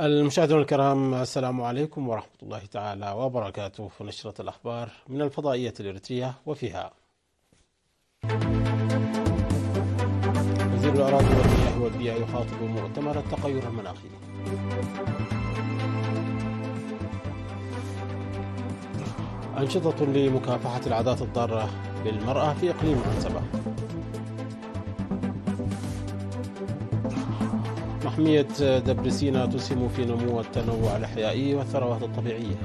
المشاهدون الكرام، السلام عليكم ورحمة الله تعالى وبركاته. نشرة الأخبار من الفضائية الإريترية، وفيها وزير الأراضي والمياه والبيئة يخاطب مؤتمر التغير المناخي. أنشطة لمكافحة العادات الضارة بالمرأة في إقليم عنزبة. محمية دبر سيناء تسهم في نمو التنوع الأحيائي والثروات الطبيعية.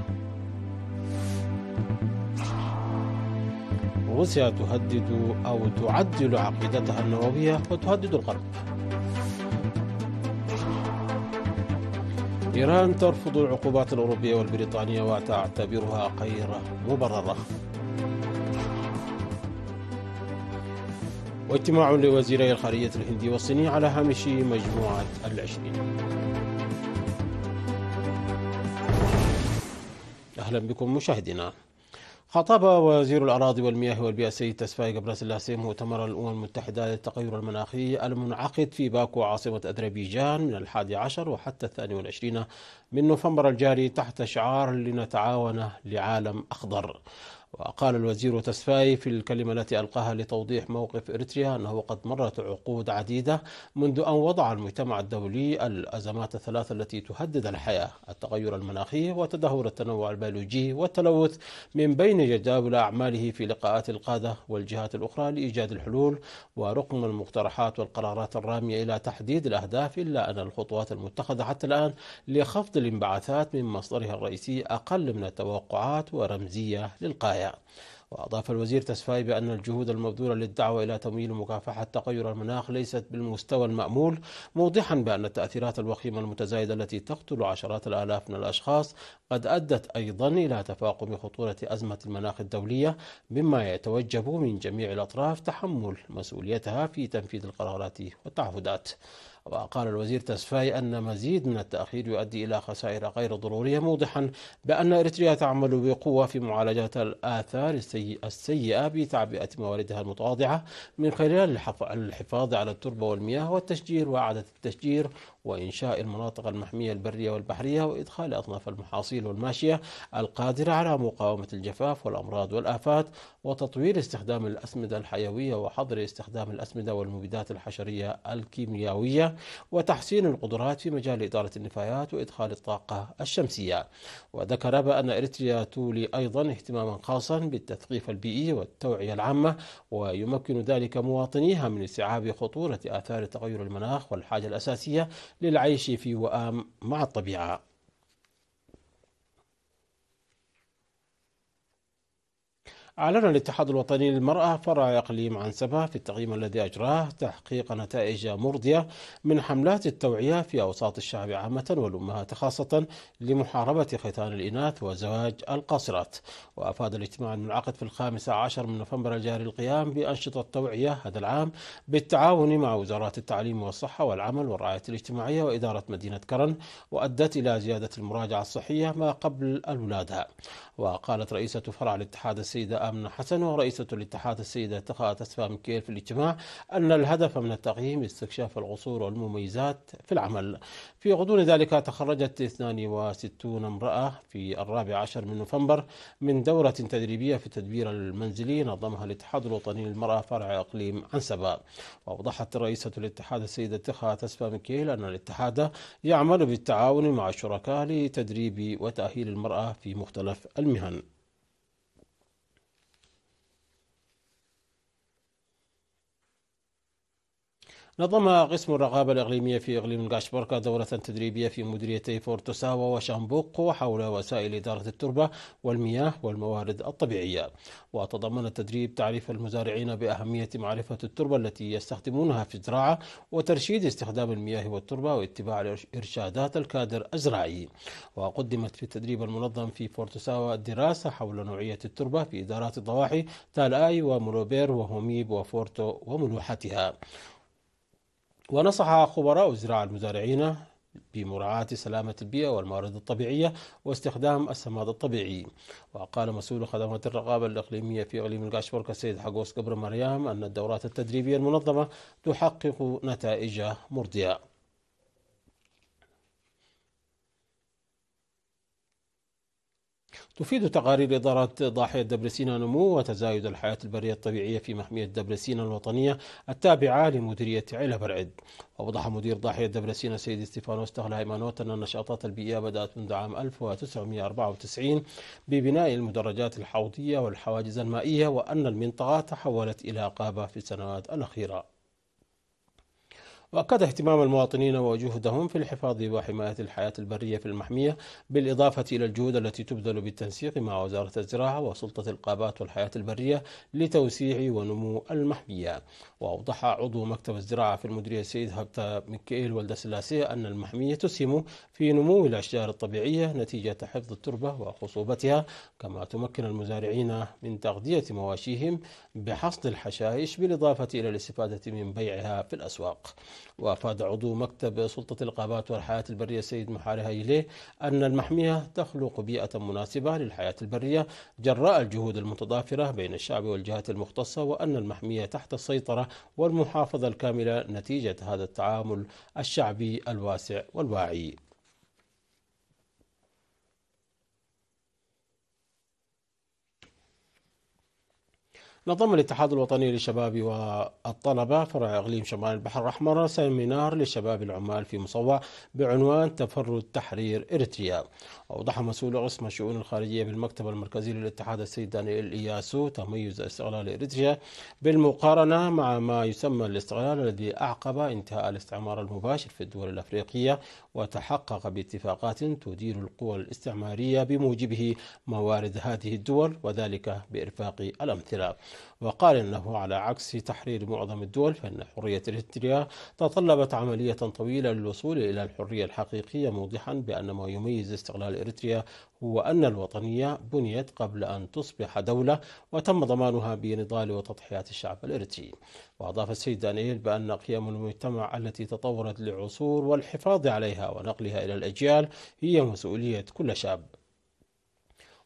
روسيا تهدد أو تعدل عقيدتها النووية وتهدد الغرب. إيران ترفض العقوبات الأوروبية والبريطانية وتعتبرها غير مبررة. واجتماع لوزيري الخارجية الهندي والصيني على هامش مجموعة العشرين. أهلا بكم مشاهدينا. خاطب وزير الأراضي والمياه والبيئة السيد تسفاي غبرسلاسي مؤتمر الأمم المتحدة للتغير المناخي المنعقد في باكو عاصمة أذربيجان من 11 وحتى 22 من نوفمبر الجاري تحت شعار لنتعاون لعالم أخضر. وقال الوزير تسفاي في الكلمة التي ألقاها لتوضيح موقف إريتريا أنه قد مرت عقود عديدة منذ أن وضع المجتمع الدولي الأزمات الثلاث التي تهدد الحياة: التغير المناخي وتدهور التنوع البيولوجي والتلوث، من بين جداول أعماله في لقاءات القادة والجهات الأخرى لإيجاد الحلول ورقم المقترحات والقرارات الرامية إلى تحديد الأهداف، إلا أن الخطوات المتخذة حتى الآن لخفض الانبعاثات من مصدرها الرئيسي أقل من التوقعات ورمزية للغاية. وأضاف الوزير تسفاي بأن الجهود المبذولة للدعوة إلى تمويل مكافحة تغير المناخ ليست بالمستوى المأمول، موضحا بأن التأثيرات الوخيمة المتزايدة التي تقتل عشرات الآلاف من الأشخاص قد أدت أيضا إلى تفاقم خطورة أزمة المناخ الدولية، مما يتوجب من جميع الأطراف تحمل مسؤوليتها في تنفيذ القرارات والتعهدات. وقال الوزير تسفاي أن مزيد من التأخير يؤدي إلى خسائر غير ضرورية، موضحا بأن إريتريا تعمل بقوة في معالجة الآثار السيئة بتعبئة مواردها المتواضعة من خلال الحفاظ على التربة والمياه والتشجير وإعادة التشجير وإنشاء المناطق المحمية البرية والبحرية وإدخال أصناف المحاصيل والماشية القادرة على مقاومة الجفاف والأمراض والآفات، وتطوير استخدام الأسمدة الحيوية وحظر استخدام الأسمدة والمبيدات الحشرية الكيميائية، وتحسين القدرات في مجال إدارة النفايات وإدخال الطاقة الشمسية. وذكر بأن إريتريا تولي أيضا اهتماما خاصا بالتثقيف البيئي والتوعية العامة، ويمكن ذلك مواطنيها من استيعاب خطورة آثار تغير المناخ والحاجة الأساسية للعيش في وئام مع الطبيعة. أعلن الاتحاد الوطني للمرأة فرع إقليم عنسبة في التقييم الذي أجراه تحقيق نتائج مرضية من حملات التوعية في أوساط الشعب عامة والأمهات خاصة لمحاربة ختان الإناث وزواج القاصرات. وأفاد الاجتماع المنعقد في 15 من نوفمبر الجاري القيام بأنشطة توعية هذا العام بالتعاون مع وزارات التعليم والصحة والعمل والرعاية الاجتماعية وإدارة مدينة كرن، وأدت إلى زيادة المراجعة الصحية ما قبل الولادة. وقالت رئيسة فرع الاتحاد السيدة آمنة حسن ورئيسة الاتحاد السيدة تخا تسفى مكيل في الاجتماع أن الهدف من التقييم استكشاف القصور والمميزات في العمل. في غضون ذلك تخرجت 62 امرأة في 14 من نوفمبر من دورة تدريبية في التدبير المنزلي نظمها الاتحاد الوطني للمرأة فرع إقليم عنسبة. وأوضحت رئيسة الاتحاد السيدة تخا تسفى مكيل أن الاتحاد يعمل بالتعاون مع الشركاء لتدريب وتأهيل المرأة في مختلف المهن. نظم قسم الرقابة الإقليمية في إقليم القاشبركة دورة تدريبية في مديريتي فورتوساوا وشامبوق حول وسائل إدارة التربة والمياه والموارد الطبيعية. وتضمن التدريب تعريف المزارعين بأهمية معرفة التربة التي يستخدمونها في الزراعة وترشيد استخدام المياه والتربة واتباع إرشادات الكادر الزراعي. وقدمت في التدريب المنظم في فورتوساوا دراسة حول نوعية التربة في إدارات الضواحي تال آي ومولوبير وهوميب وفورتو وملوحتها. ونصح خبراء الزراعة المزارعين بمراعاة سلامة البيئة والموارد الطبيعية واستخدام السماد الطبيعي. وقال مسؤول خدمات الرقابة الإقليمية في إقليم القاشبركة السيد حقوس قبر مريم أن الدورات التدريبية المنظمة تحقق نتائج مرضية. تفيد تقارير إدارة ضاحية دبر سيناء نمو وتزايد الحياة البرية الطبيعية في محمية دبر سيناء الوطنية التابعة لمديرية عيلة برعد. وأوضح مدير ضاحية دبر سيناء سيد ستيفانوس تغلى هيمانوت أن النشاطات البيئية بدأت منذ عام 1994 ببناء المدرجات الحوضية والحواجز المائية، وأن المنطقة تحولت إلى غابة في السنوات الأخيرة. وأكد اهتمام المواطنين وجهدهم في الحفاظ وحماية الحياة البرية في المحمية، بالإضافة إلى الجهود التي تبذل بالتنسيق مع وزارة الزراعة وسلطة الغابات والحياة البرية لتوسيع ونمو المحمية. وأوضح عضو مكتب الزراعة في المديرية السيد هبتا ميكائيل ولد سلاسي أن المحمية تسهم في نمو الأشجار الطبيعية نتيجة حفظ التربة وخصوبتها، كما تمكن المزارعين من تغذية مواشيهم بحصد الحشائش، بالإضافة إلى الاستفادة من بيعها في الأسواق. وأفاد عضو مكتب سلطة الغابات والحياة البرية السيد محاري هايليه أن المحمية تخلق بيئة مناسبة للحياة البرية جراء الجهود المتضافرة بين الشعب والجهات المختصة، وأن المحمية تحت السيطرة والمحافظة الكاملة نتيجة هذا التعامل الشعبي الواسع والواعي. نظم الاتحاد الوطني للشباب والطلبة فرع إقليم شمال البحر الأحمر سيمينار للشباب العمال في مصوع بعنوان تفرد تحرير إريتريا. أوضح مسؤول قسم الشؤون الخارجية بالمكتب المركزي للاتحاد السيد دانيال إياسو تميز استقلال إريتريا بالمقارنة مع ما يسمى الاستقلال الذي أعقب انتهاء الاستعمار المباشر في الدول الأفريقية، وتحقق باتفاقات تدير القوى الاستعمارية بموجبه موارد هذه الدول، وذلك بإرفاق الأمثلة. وقال إنه على عكس تحرير معظم الدول، فإن حرية إريتريا تطلبت عملية طويلة للوصول إلى الحرية الحقيقية، موضحا بأن ما يميز استقلال إريتريا هو أن الوطنية بنيت قبل أن تصبح دولة، وتم ضمانها بنضال وتضحيات الشعب الإريتري. وأضاف السيد دانييل بأن قيم المجتمع التي تطورت لعصور والحفاظ عليها ونقلها إلى الأجيال هي مسؤولية كل شاب.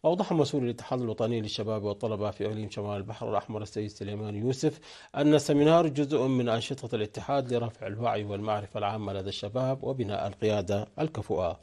أوضح مسؤول الاتحاد الوطني للشباب والطلبة في إقليم شمال البحر الأحمر السيد سليمان يوسف أن السمينار جزء من أنشطة الاتحاد لرفع الوعي والمعرفة العامة لدى الشباب وبناء القيادة الكفؤة.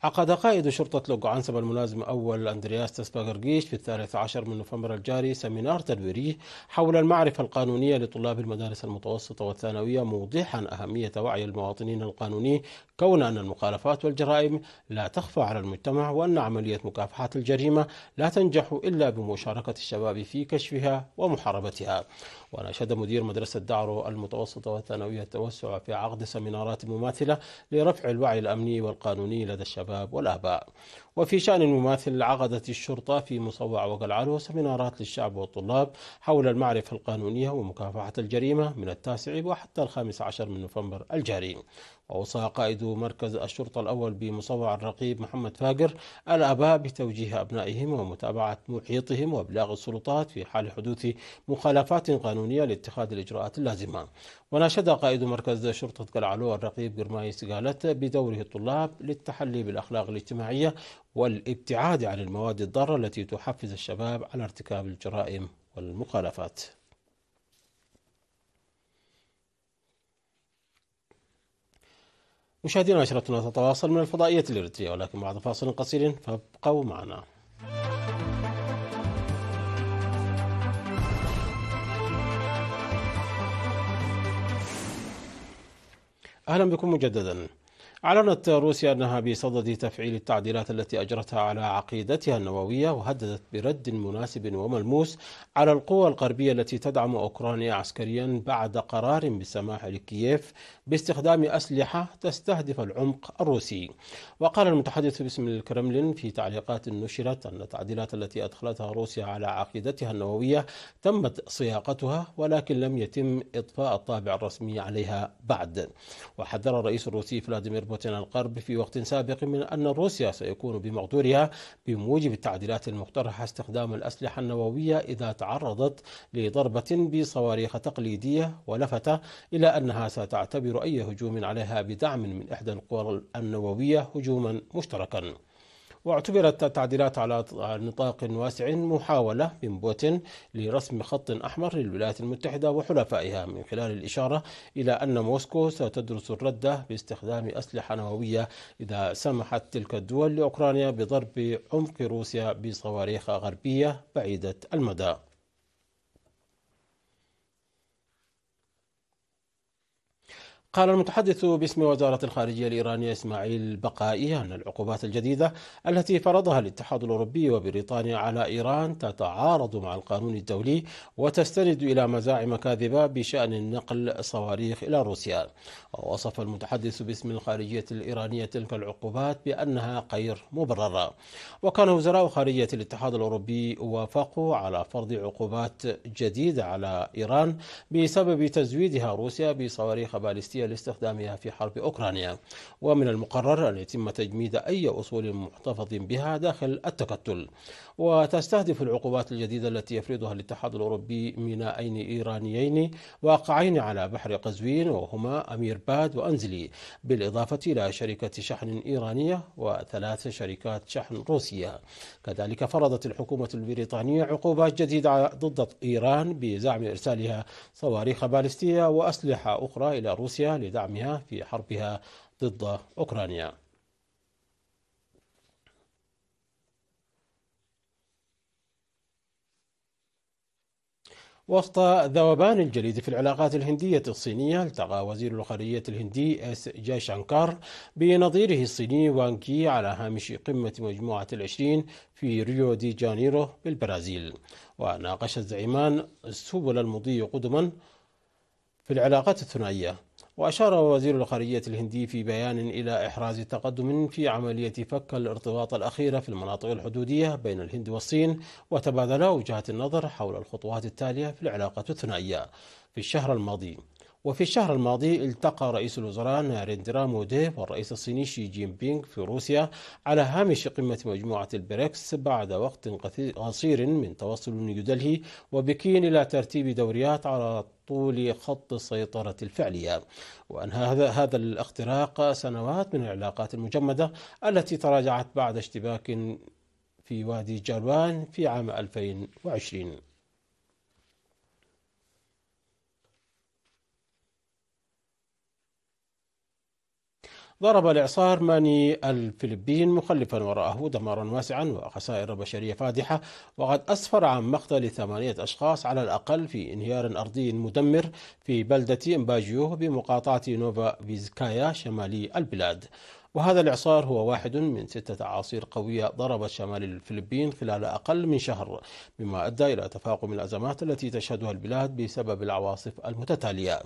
عقد قائد شرطة لوقو عنسب الملازم الأول أندرياس تسباغرجيش في 13 من نوفمبر الجاري سمينار تدويري حول المعرفة القانونية لطلاب المدارس المتوسطة والثانوية، موضحا أهمية وعي المواطنين القانوني، كون أن المخالفات والجرائم لا تخفى على المجتمع، وأن عملية مكافحة الجريمة لا تنجح إلا بمشاركة الشباب في كشفها ومحاربتها. وناشد مدير مدرسة دعرو المتوسطة والثانوية التوسع في عقد سمينارات مماثلة لرفع الوعي الأمني والقانوني لدى الشباب والآباء. وفي شأن مماثل، عقدت الشرطة في مصوع وقلعلو سمينارات للشعب والطلاب حول المعرفة القانونية ومكافحة الجريمة من 9 وحتى 15 من نوفمبر الجاري. وأوصى قائد مركز الشرطة الأول بمصوع الرقيب محمد فاقر الآباء بتوجيه أبنائهم ومتابعة محيطهم وإبلاغ السلطات في حال حدوث مخالفات قانونية لاتخاذ الإجراءات اللازمة. وناشد قائد مركز شرطة قلعلو الرقيب قرماي سقالت بدوره الطلاب للتحلي بالأخلاق الاجتماعية والابتعاد عن المواد الضارة التي تحفز الشباب على ارتكاب الجرائم والمخالفات. مشاهدينا، نشرتنا تتواصل من الفضائية الإريترية، ولكن بعد فاصل قصير فابقوا معنا. أهلا بكم مجددا. أعلنت روسيا أنها بصدد تفعيل التعديلات التي أجرتها على عقيدتها النووية، وهددت برد مناسب وملموس على القوى الغربية التي تدعم أوكرانيا عسكريا بعد قرار بالسماح لكييف باستخدام أسلحة تستهدف العمق الروسي. وقال المتحدث باسم الكرملين في تعليقات نشرت أن التعديلات التي أدخلتها روسيا على عقيدتها النووية تمت صياغتها، ولكن لم يتم إضفاء الطابع الرسمي عليها بعد. وحذر الرئيس الروسي فلاديمير بوتين الغرب في وقت سابق من أن روسيا سيكون بمقدورها بموجب التعديلات المقترحة استخدام الأسلحة النووية إذا تعرضت لضربة بصواريخ تقليدية، ولفت إلى أنها ستعتبر أي هجوم عليها بدعم من إحدى القوى النووية هجوما مشتركا. واعتبرت التعديلات على نطاق واسع محاولة من بوتين لرسم خط أحمر للولايات المتحدة وحلفائها، من خلال الإشارة إلى أن موسكو ستدرس الرد باستخدام أسلحة نووية إذا سمحت تلك الدول لأوكرانيا بضرب عمق روسيا بصواريخ غربية بعيدة المدى. قال المتحدث باسم وزارة الخارجية الإيرانية إسماعيل بقائي أن العقوبات الجديدة التي فرضها الاتحاد الأوروبي وبريطانيا على إيران تتعارض مع القانون الدولي وتستند إلى مزاعم كاذبة بشأن نقل صواريخ إلى روسيا. ووصف المتحدث باسم الخارجية الإيرانية تلك العقوبات بأنها غير مبررة. وكان وزراء خارجية الاتحاد الأوروبي وافقوا على فرض عقوبات جديدة على إيران بسبب تزويدها روسيا بصواريخ باليستية لاستخدامها في حرب أوكرانيا. ومن المقرر أن يتم تجميد أي أصول محتفظ بها داخل التكتل. وتستهدف العقوبات الجديدة التي يفرضها الاتحاد الأوروبي ميناءين إيرانيين واقعين على بحر قزوين وهما أمير باد وأنزلي، بالإضافة إلى شركة شحن إيرانية وثلاث شركات شحن روسية. كذلك فرضت الحكومة البريطانية عقوبات جديدة ضد إيران بزعم إرسالها صواريخ باليستية وأسلحة أخرى إلى روسيا لدعمها في حربها ضد أوكرانيا. وسط ذوبان الجليد في العلاقات الهندية الصينية، التقى وزير الخارجية الهندي اس جايشانكار بنظيره الصيني وانغ يي على هامش قمة مجموعة العشرين في ريو دي جانيرو بالبرازيل. وناقش الزعيمان سبل المضي قدما في العلاقات الثنائية. وأشار وزير الخارجية الهندي في بيان إلى إحراز تقدم في عملية فك الارتباط الأخيرة في المناطق الحدودية بين الهند والصين، وتبادلا وجهات النظر حول الخطوات التالية في العلاقات الثنائية. وفي الشهر الماضي التقى رئيس الوزراء ناريندرا مودي والرئيس الصيني شي جين بينغ في روسيا على هامش قمة مجموعة البريكس بعد وقت قصير من توصل نيودلهي وبكين إلى ترتيب دوريات على طول خط السيطرة الفعلية. وأنهى هذا الاختراق سنوات من العلاقات المجمدة التي تراجعت بعد اشتباك في وادي جالوان في عام 2020. ضرب الإعصار ماني الفلبين مخلفا وراءه دمارا واسعا وخسائر بشرية فادحة، وقد أسفر عن مقتل 8 أشخاص على الأقل في انهيار أرضي مدمر في بلدة إمباجيو بمقاطعة نوفا فيزكايا شمالي البلاد. وهذا الإعصار هو واحد من 6 أعاصير قوية ضربت شمال الفلبين خلال أقل من شهر، مما أدى إلى تفاقم الأزمات التي تشهدها البلاد بسبب العواصف المتتالية.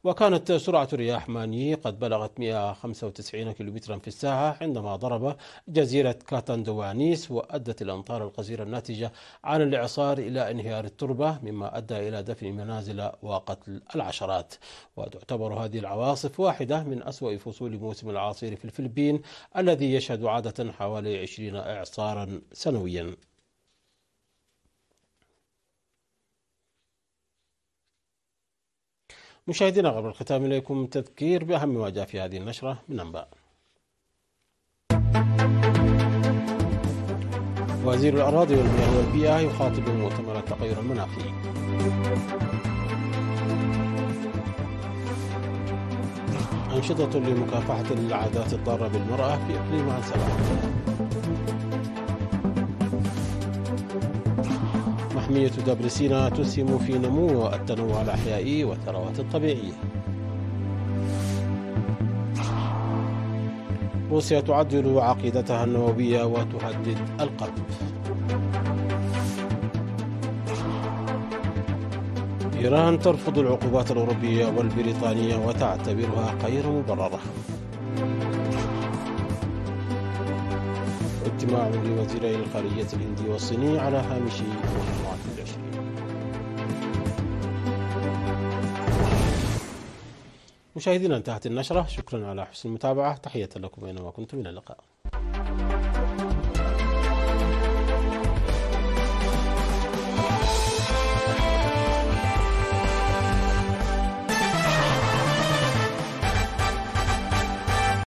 وكانت سرعة رياح ماني قد بلغت 195 كيلومترا في الساعة عندما ضرب جزيرة كاتاندوانيس، وأدت الأمطار الغزيرة الناتجة عن الإعصار إلى انهيار التربة، مما أدى إلى دفن منازل وقتل العشرات. وتعتبر هذه العواصف واحدة من أسوأ فصول موسم الأعاصير في الفلبين الذي يشهد عادة حوالي 20 إعصارا سنويا. مشاهدينا، قبل الختام إليكم تذكير بأهم ما جاء في هذه النشرة من أنباء. وزير الأراضي والمياه والبيئة يخاطب مؤتمر التغير المناخي. أنشطة لمكافحة العادات الضارة بالمرأة في إقليم عن سبع. محمية دبر سيناء تسهم في نمو التنوع الأحيائي والثروات الطبيعية. روسيا تعدل عقيدتها النووية وتهدد الغرب. إيران ترفض العقوبات الأوروبية والبريطانية وتعتبرها غير مبررة. اجتماع لوزيري الخارجية الهندي والصيني على هامش مجموعة العشرين. مشاهدينا، انتهت النشرة. شكرا على حسن المتابعة. تحية لكم أينما كنتم، إلى اللقاء.